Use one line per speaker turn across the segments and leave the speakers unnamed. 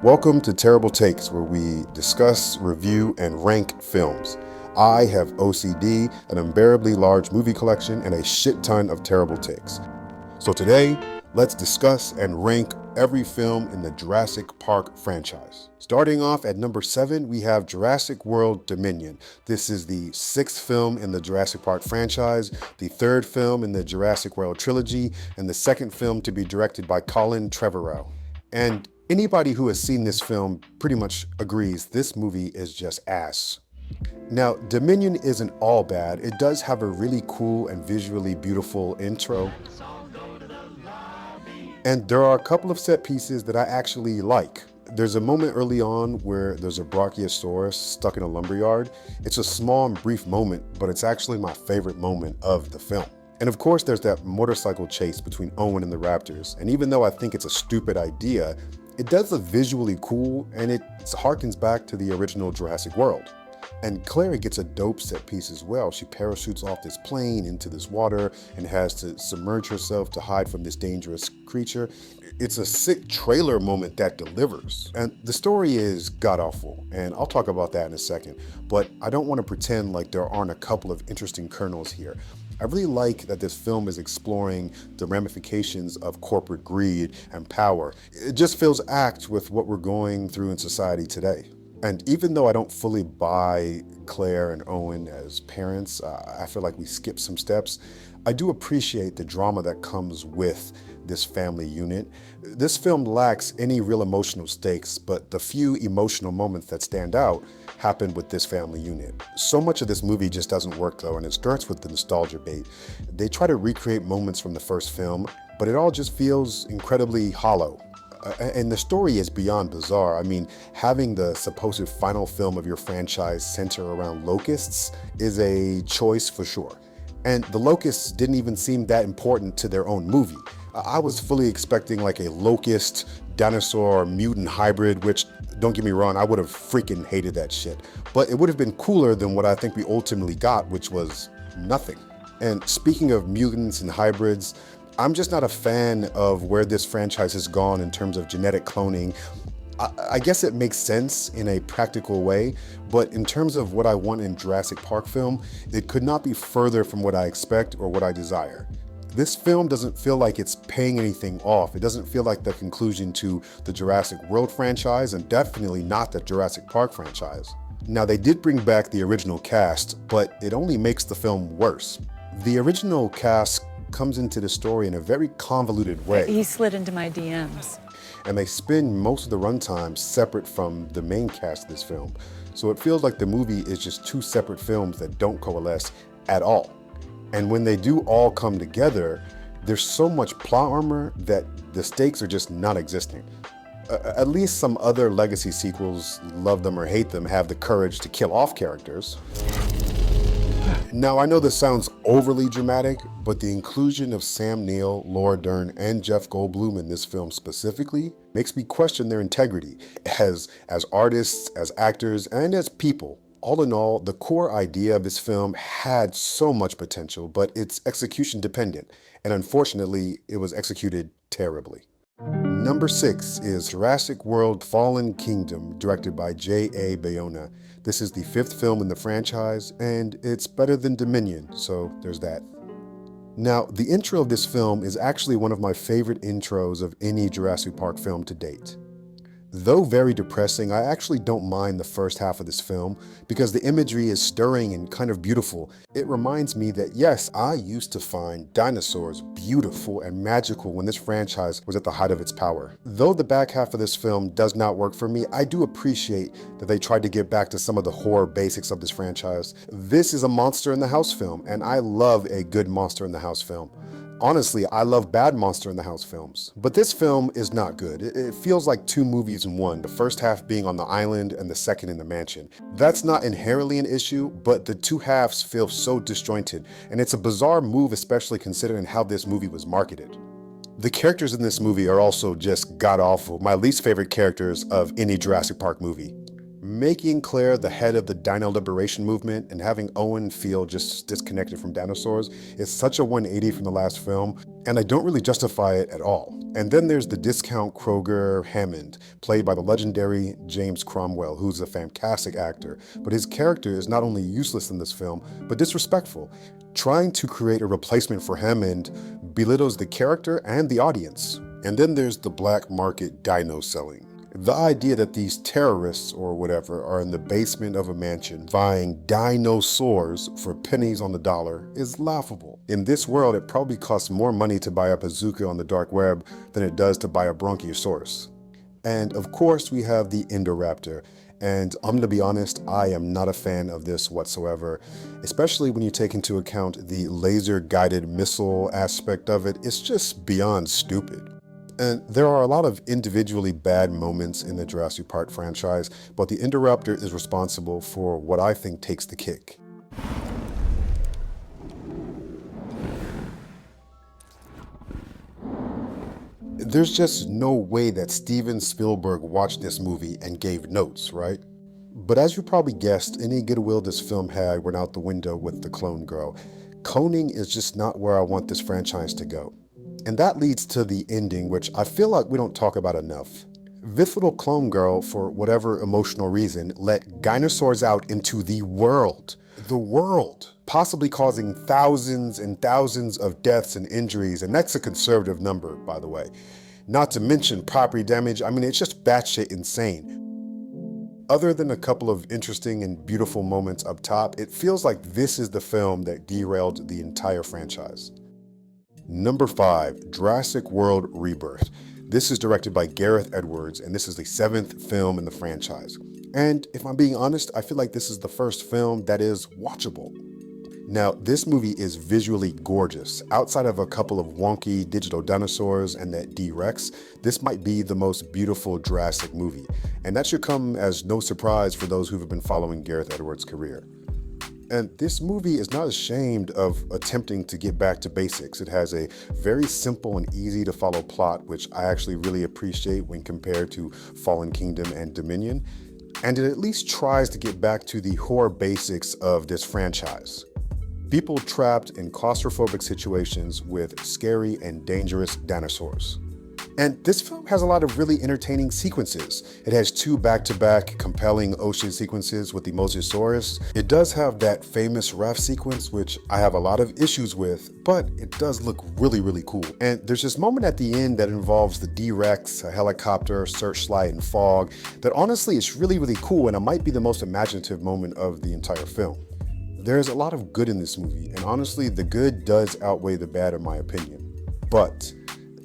Welcome to Terrible Takes, where we discuss, review, and rank films. I have OCD, an unbearably large movie collection, and a shit ton of terrible takes. So today, let's discuss and rank every film in the Jurassic Park franchise. Starting off at number 7, we have Jurassic World Dominion. This is the 6th film in the Jurassic Park franchise, the 3rd film in the Jurassic World trilogy, and the 2nd film to be directed by Colin Trevorrow. And anybody who has seen this film pretty much agrees this movie is just ass. Now, Dominion isn't all bad. It does have a really cool and visually beautiful intro. And there are a couple of set pieces that I actually like. There's a moment early on where there's a Brachiosaurus stuck in a lumberyard. It's a small and brief moment, but it's actually my favorite moment of the film. And of course, there's that motorcycle chase between Owen and the raptors. And even though I think it's a stupid idea, it does look visually cool, and it harkens back to the original Jurassic World. And Claire gets a dope set piece as well. She parachutes off this plane into this water and has to submerge herself to hide from this dangerous creature. It's a sick trailer moment that delivers. And the story is god-awful, and I'll talk about that in a second. But I don't want to pretend like there aren't a couple of interesting kernels here. I really like that this film is exploring the ramifications of corporate greed and power. It just feels apt with what we're going through in society today. And even though I don't fully buy Claire and Owen as parents, I feel like we skipped some steps. I do appreciate the drama that comes with this family unit. This film lacks any real emotional stakes, but the few emotional moments that stand out happen with this family unit. So much of this movie just doesn't work though, and it starts with the nostalgia bait. They try to recreate moments from the first film, but it all just feels incredibly hollow. And the story is beyond bizarre. I mean, having the supposed final film of your franchise center around locusts is a choice for sure. And the locusts didn't even seem that important to their own movie. I was fully expecting like a locust, dinosaur, mutant hybrid, which, don't get me wrong, I would have freaking hated that shit. But it would have been cooler than what I think we ultimately got, which was nothing. And speaking of mutants and hybrids, I'm just not a fan of where this franchise has gone in terms of genetic cloning. I guess it makes sense in a practical way, but in terms of what I want in Jurassic Park film, it could not be further from what I expect or what I desire. This film doesn't feel like it's paying anything off. It doesn't feel like the conclusion to the Jurassic World franchise, and definitely not the Jurassic Park franchise. Now, they did bring back the original cast, but it only makes the film worse. The original cast comes into the story in a very convoluted way.
He slid into my DMs.
And they spend most of the runtime separate from the main cast of this film. So it feels like the movie is just two separate films that don't coalesce at all. And when they do all come together, there's so much plot armor that the stakes are just not existing. At least some other legacy sequels, love them or hate them, have the courage to kill off characters. Now, I know this sounds overly dramatic, but the inclusion of Sam Neill, Laura Dern, and Jeff Goldblum in this film specifically makes me question their integrity as artists, as actors, and as people. All in all, the core idea of this film had so much potential, but it's execution dependent, and unfortunately, it was executed terribly. Number 6 is Jurassic World Fallen Kingdom, directed by J.A. Bayona. This is the 5th film in the franchise, and it's better than Dominion, so there's that. Now, the intro of this film is actually one of my favorite intros of any Jurassic Park film to date. Though very depressing, I actually don't mind the first half of this film because the imagery is stirring and kind of beautiful. It reminds me that yes, I used to find dinosaurs beautiful and magical when this franchise was at the height of its power. Though the back half of this film does not work for me, I do appreciate that they tried to get back to some of the horror basics of this franchise. This is a Monster in the House film, and I love a good Monster in the House film. Honestly, I love bad Monster in the House films, but this film is not good. It feels like two movies in one, the first half being on the island and the second in the mansion. That's not inherently an issue, but the two halves feel so disjointed, and it's a bizarre move, especially considering how this movie was marketed. The characters in this movie are also just god-awful, my least favorite characters of any Jurassic Park movie. Making Claire the head of the Dino Liberation movement and having Owen feel just disconnected from dinosaurs is such a 180 from the last film. and I don't really justify it at all. And then there's the discount Kroger Hammond, played by the legendary James Cromwell, who's a fantastic actor, but his character is not only useless in this film, but disrespectful. Trying to create a replacement for Hammond belittles the character and the audience. And then there's the black market dino selling. The idea that these terrorists or whatever are in the basement of a mansion buying dinosaurs for pennies on the dollar is laughable. In this world, it probably costs more money to buy a bazooka on the dark web than it does to buy a Bronchiosaurus. And of course, we have the Indoraptor. And I'm gonna be honest, I am not a fan of this whatsoever, especially when you take into account the laser-guided missile aspect of it. It's just beyond stupid. And there are a lot of individually bad moments in the Jurassic Park franchise, but the Indoraptor is responsible for what I think takes the kick. There's just no way that Steven Spielberg watched this movie and gave notes, right? But as you probably guessed, any goodwill this film had went out the window with the clone girl. Cloning is just not where I want this franchise to go. And that leads to the ending, which I feel like we don't talk about enough. This little clone girl, for whatever emotional reason, let dinosaurs out into the world, possibly causing thousands and thousands of deaths and injuries, and that's a conservative number, by the way. Not to mention property damage. I mean, it's just batshit insane. Other than a couple of interesting and beautiful moments up top, it feels like this is the film that derailed the entire franchise. Number 5, Jurassic World Rebirth. This is directed by Gareth Edwards, and this is the 7th film in the franchise. And if I'm being honest, I feel like this is the first film that is watchable. Now, this movie is visually gorgeous. Outside of a couple of wonky digital dinosaurs and that D-Rex, this might be the most beautiful Jurassic movie. And that should come as no surprise for those who've been following Gareth Edwards' career. And this movie is not ashamed of attempting to get back to basics. It has a very simple and easy to follow plot, which I actually really appreciate when compared to Fallen Kingdom and Dominion. And it at least tries to get back to the horror basics of this franchise. People trapped in claustrophobic situations with scary and dangerous dinosaurs. And this film has a lot of really entertaining sequences. It has 2 back-to-back compelling ocean sequences with the Mosasaurus. It does have that famous raft sequence, which I have a lot of issues with, but it does look really, really cool. And there's this moment at the end that involves the D-Rex, a helicopter, searchlight, and fog that honestly is really, really cool, and it might be the most imaginative moment of the entire film. There's a lot of good in this movie, and honestly, the good does outweigh the bad in my opinion. But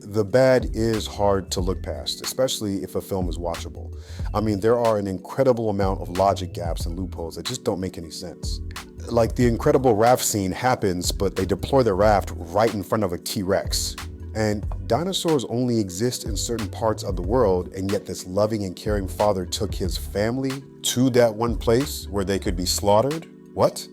the bad is hard to look past, especially if a film is watchable. I mean, there are an incredible amount of logic gaps and loopholes that just don't make any sense. Like the incredible raft scene happens, but they deploy the raft right in front of a T-Rex. And dinosaurs only exist in certain parts of the world, and yet this loving and caring father took his family to that one place where they could be slaughtered? What?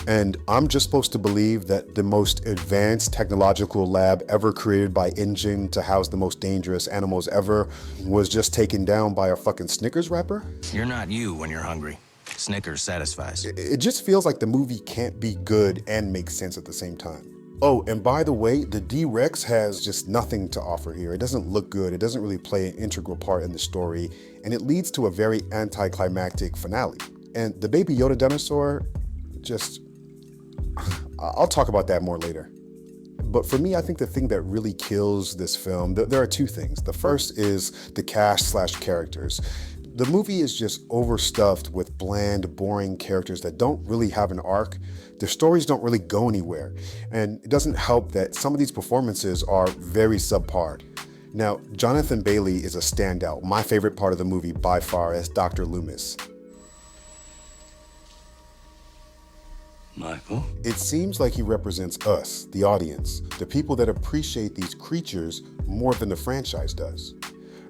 And I'm just supposed to believe that the most advanced technological lab ever created by InGen to house the most dangerous animals ever was just taken down by a fucking Snickers wrapper?
You're not you when you're hungry. Snickers satisfies.
It just feels like the movie can't be good and make sense at the same time. Oh, and by the way, the D-Rex has just nothing to offer here. It doesn't look good. It doesn't really play an integral part in the story, and it leads to a very anticlimactic finale. And the Baby Yoda dinosaur, I'll talk about that more later. But for me, I think the thing that really kills this film, there are 2 things. The first is the cast/characters. The movie is just overstuffed with bland, boring characters that don't really have an arc. Their stories don't really go anywhere. And it doesn't help that some of these performances are very subpar. Now, Jonathan Bailey is a standout, my favorite part of the movie by far, as Dr. Loomis.
Michael?
It seems like he represents us, the audience, the people that appreciate these creatures more than the franchise does.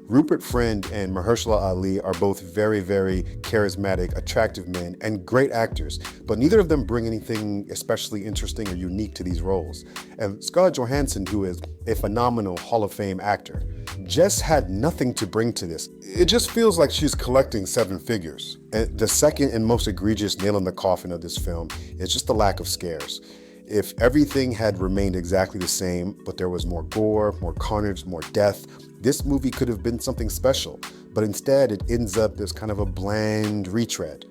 Rupert Friend and Mahershala Ali are both very, very charismatic, attractive men and great actors, but neither of them bring anything especially interesting or unique to these roles. And Scarlett Johansson, who is a phenomenal Hall of Fame actor, just had nothing to bring to this. It just feels like she's collecting 7 figures. And the second and most egregious nail in the coffin of this film is just the lack of scares. If everything had remained exactly the same, but there was more gore, more carnage, more death, this movie could have been something special, but instead it ends up as kind of a bland retread.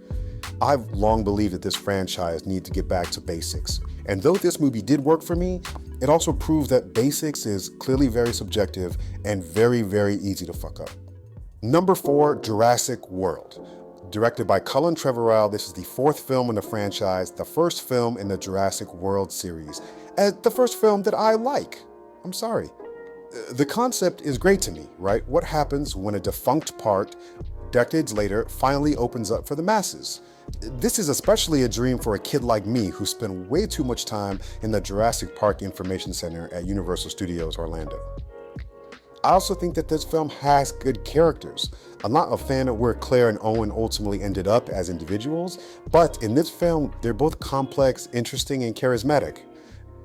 I've long believed that this franchise needs to get back to basics. And though this movie did work for me, it also proves that basics is clearly very subjective and very, very easy to fuck up. Number 4, Jurassic World. Directed by Colin Trevorrow, this is the 4th film in the franchise, the first film in the Jurassic World series, and the first film that I like. I'm sorry. The concept is great to me, right? What happens when a defunct park, decades later, finally opens up for the masses? This is especially a dream for a kid like me who spent way too much time in the Jurassic Park Information Center at Universal Studios Orlando. I also think that this film has good characters. I'm not a fan of where Claire and Owen ultimately ended up as individuals, but in this film, they're both complex, interesting, and charismatic.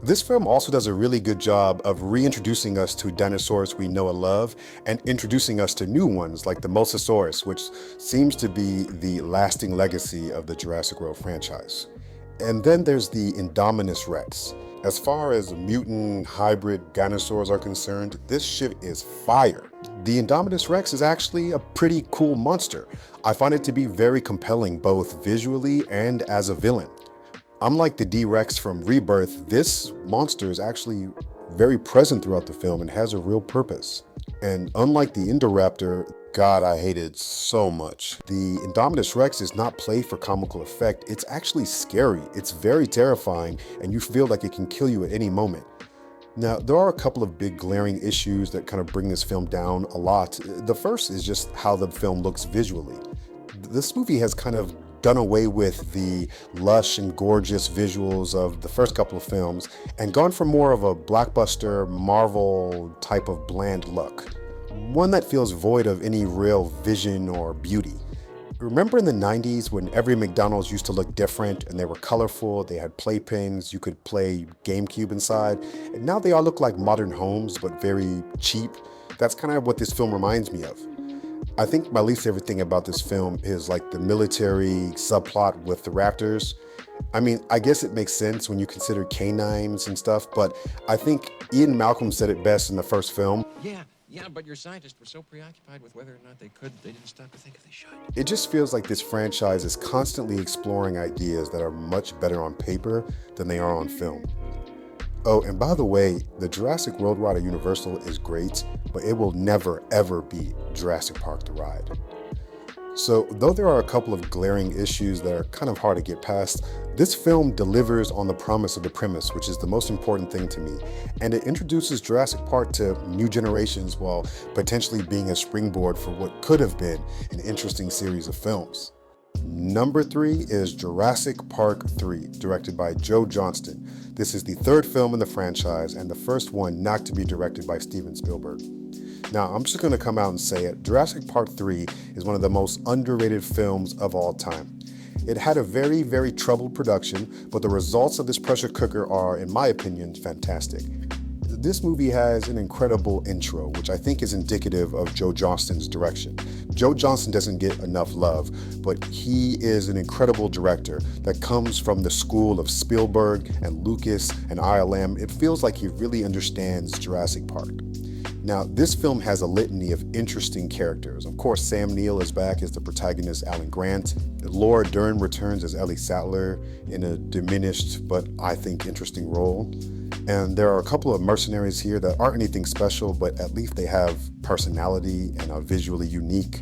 This film also does a really good job of reintroducing us to dinosaurs we know and love and introducing us to new ones like the Mosasaurus, which seems to be the lasting legacy of the Jurassic World franchise. And then there's the Indominus Rex. As far as mutant hybrid dinosaurs are concerned, this shit is fire. The Indominus Rex is actually a pretty cool monster. I find it to be very compelling both visually and as a villain. Unlike the D-Rex from Rebirth, this monster is actually very present throughout the film and has a real purpose. And unlike the Indoraptor, God, I hate it so much. The Indominus Rex is not played for comical effect. It's actually scary. It's very terrifying, and you feel like it can kill you at any moment. Now, there are a couple of big glaring issues that kind of bring this film down a lot. The first is just how the film looks visually. This movie has kind of done away with the lush and gorgeous visuals of the first couple of films and gone for more of a blockbuster Marvel type of bland look. One that feels void of any real vision or beauty. Remember in the 90s when every McDonald's used to look different and they were colorful, they had playpens, you could play GameCube inside, and now they all look like modern homes but very cheap. That's kind of what this film reminds me of. I think my least favorite thing about this film is like the military subplot with the raptors. I mean, I guess it makes sense when you consider canines and stuff, but I think Ian Malcolm said it best in the first film.
Yeah, but your scientists were so preoccupied with whether or not they didn't stop to think if they should.
It just feels like this franchise is constantly exploring ideas that are much better on paper than they are on film. Oh, and by the way, the Jurassic World ride at Universal is great, but it will never ever beat Jurassic Park the ride. So, though there are a couple of glaring issues that are kind of hard to get past, this film delivers on the promise of the premise, which is the most important thing to me, and it introduces Jurassic Park to new generations while potentially being a springboard for what could have been an interesting series of films. Number 3 is Jurassic Park 3, directed by Joe Johnston. This is the 3rd film in the franchise and the first one not to be directed by Steven Spielberg. Now, I'm just going to come out and say it. Jurassic Park 3 is one of the most underrated films of all time. It had a very, very troubled production, but the results of this pressure cooker are, in my opinion, fantastic. This movie has an incredible intro, which I think is indicative of Joe Johnston's direction. Joe Johnston doesn't get enough love, but he is an incredible director that comes from the school of Spielberg and Lucas and ILM. It feels like he really understands Jurassic Park. Now, this film has a litany of interesting characters. Of course, Sam Neill is back as the protagonist, Alan Grant. Laura Dern returns as Ellie Sattler in a diminished but I think interesting role. And there are a couple of mercenaries here that aren't anything special, but at least they have personality and are visually unique.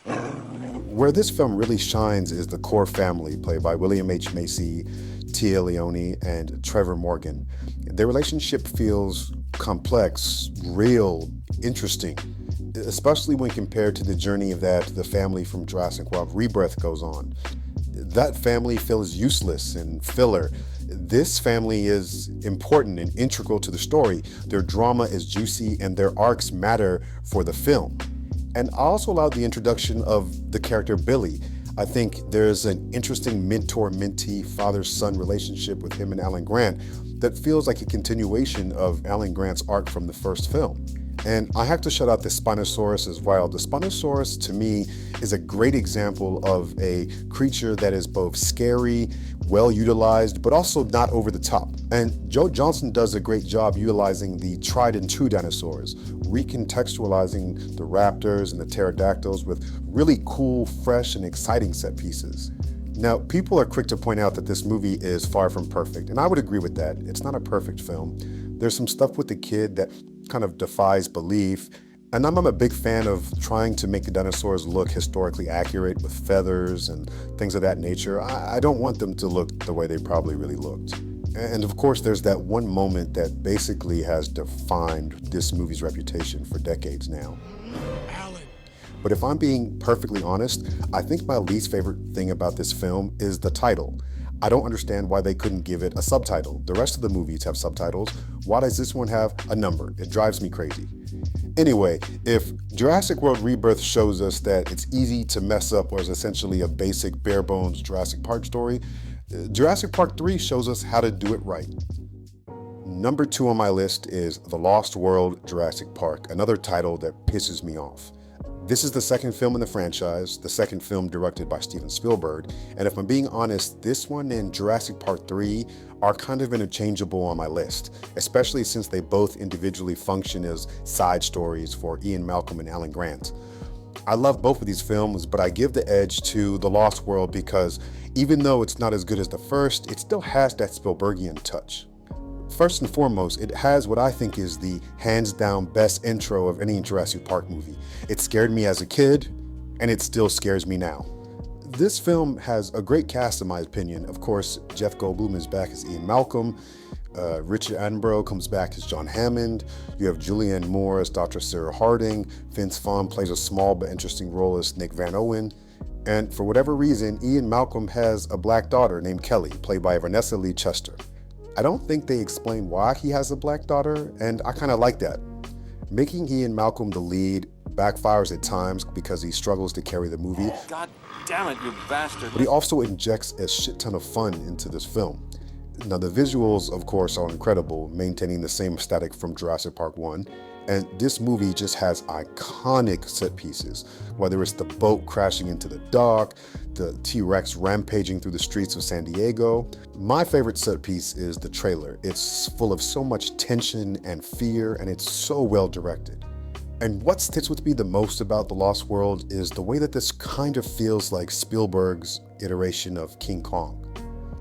Where this film really shines is the core family, played by William H. Macy, Tia Leone, and Trevor Morgan. Their relationship feels complex, real, interesting, especially when compared to the journey that the family from Jurassic World Rebirth goes on. That family feels useless and filler. This family is important and integral to the story. Their drama is juicy and their arcs matter for the film. And I also allowed the introduction of the character Billy. I think there's an interesting mentor-mentee, father-son relationship with him and Alan Grant that feels like a continuation of Alan Grant's arc from the first film. And I have to shout out the Spinosaurus as well. The Spinosaurus, to me, is a great example of a creature that is both scary, well utilized, but also not over the top. And Joe Johnston does a great job utilizing the tried and true dinosaurs, recontextualizing the raptors and the pterodactyls with really cool, fresh, and exciting set pieces. Now, people are quick to point out that this movie is far from perfect, and I would agree with that. It's not a perfect film. There's some stuff with the kid that kind of defies belief, and I'm a big fan of trying to make the dinosaurs look historically accurate with feathers and things of that nature. I don't want them to look the way they probably really looked. And of course, there's that one moment that basically has defined this movie's reputation for decades now. But if I'm being perfectly honest, I think my least favorite thing about this film is the title. I don't understand why they couldn't give it a subtitle. The rest of the movies have subtitles. Why does this one have a number? It drives me crazy. Anyway, if Jurassic World Rebirth shows us that it's easy to mess up what is essentially a basic bare bones Jurassic Park story, Jurassic Park 3 shows us how to do it right. Number 2 on my list is The Lost World Jurassic Park, another title that pisses me off. This is the second film in the franchise, the second film directed by Steven Spielberg, and if I'm being honest, this one and Jurassic Park 3 are kind of interchangeable on my list, especially since they both individually function as side stories for Ian Malcolm and Alan Grant. I love both of these films, but I give the edge to The Lost World because even though it's not as good as the first, it still has that Spielbergian touch. First and foremost, it has what I think is the hands-down best intro of any Jurassic Park movie. It scared me as a kid, and it still scares me now. This film has a great cast in my opinion. Of course, Jeff Goldblum is back as Ian Malcolm, Richard Attenborough comes back as John Hammond, you have Julianne Moore as Dr. Sarah Harding, Vince Vaughn plays a small but interesting role as Nick Van Owen, and for whatever reason, Ian Malcolm has a black daughter named Kelly, played by Vanessa Lee Chester. I don't think they explain why he has a black daughter, and I kind of like that. Making Ian Malcolm the lead backfires at times because he struggles to carry the movie.
God damn it, you bastard.
But he also injects a shit ton of fun into this film. Now the visuals, of course, are incredible, maintaining the same aesthetic from Jurassic Park 1. And this movie just has iconic set pieces, whether it's the boat crashing into the dock, the T-Rex rampaging through the streets of San Diego. My favorite set piece is the trailer. It's full of so much tension and fear, and it's so well directed. And what sticks with me the most about The Lost World is the way that this kind of feels like Spielberg's iteration of King Kong.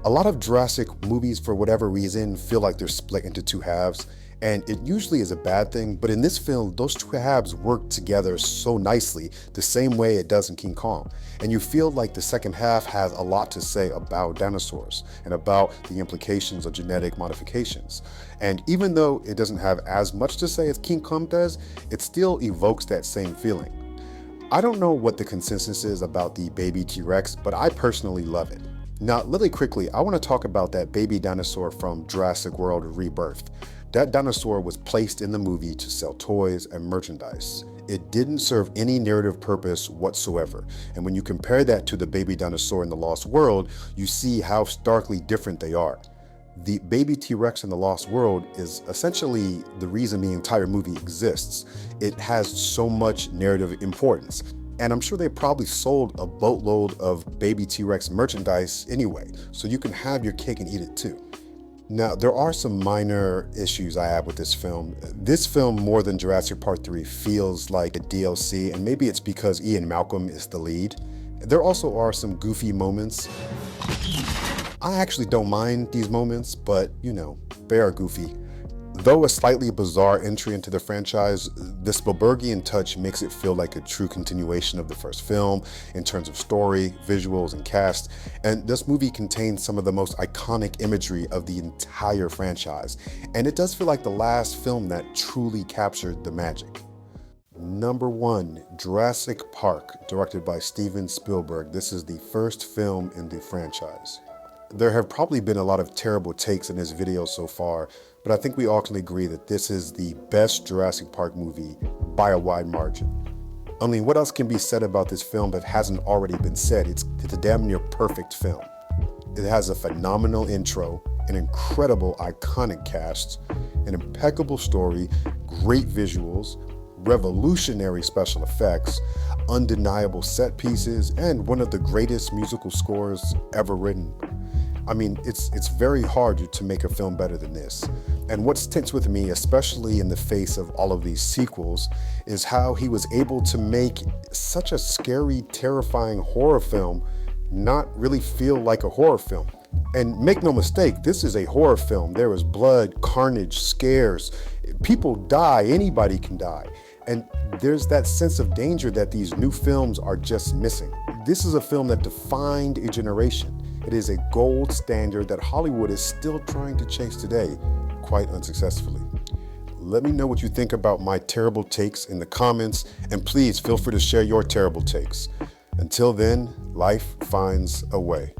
A lot of Jurassic movies, for whatever reason, feel like they're split into two halves, and it usually is a bad thing, but in this film, those two halves work together so nicely, the same way it does in King Kong. And you feel like the second half has a lot to say about dinosaurs and about the implications of genetic modifications. And even though it doesn't have as much to say as King Kong does, it still evokes that same feeling. I don't know what the consensus is about the baby T-Rex, but I personally love it. Now, really quickly, I want to talk about that baby dinosaur from Jurassic World Rebirth. That dinosaur was placed in the movie to sell toys and merchandise. It didn't serve any narrative purpose whatsoever. And when you compare that to the baby dinosaur in The Lost World, you see how starkly different they are. The baby T-Rex in The Lost World is essentially the reason the entire movie exists. It has so much narrative importance. And I'm sure they probably sold a boatload of baby T-Rex merchandise anyway, so you can have your cake and eat it too. Now, there are some minor issues I have with this film. This film, more than Jurassic Park 3, feels like a DLC, and maybe it's because Ian Malcolm is the lead. There also are some goofy moments. I actually don't mind these moments, but you know, they are goofy. Though a slightly bizarre entry into the franchise, the Spielbergian touch makes it feel like a true continuation of the first film in terms of story, visuals, and cast, and this movie contains some of the most iconic imagery of the entire franchise, and it does feel like the last film that truly captured the magic. Number 1, Jurassic Park, directed by Steven Spielberg. This is the first film in the franchise. There have probably been a lot of terrible takes in this video so far, but I think we all can agree that this is the best Jurassic Park movie by a wide margin. I mean, what else can be said about this film that hasn't already been said? It's a damn near perfect film. It has a phenomenal intro, an incredible iconic cast, an impeccable story, great visuals, revolutionary special effects, undeniable set pieces, and one of the greatest musical scores ever written. I mean, it's very hard to make a film better than this. And what sticks with me, especially in the face of all of these sequels, is how he was able to make such a scary, terrifying horror film not really feel like a horror film. And make no mistake, this is a horror film. There is blood, carnage, scares. People die, anybody can die. And there's that sense of danger that these new films are just missing. This is a film that defined a generation. It is a gold standard that Hollywood is still trying to chase today, quite unsuccessfully. Let me know what you think about my terrible takes in the comments, and please feel free to share your terrible takes. Until then, life finds a way.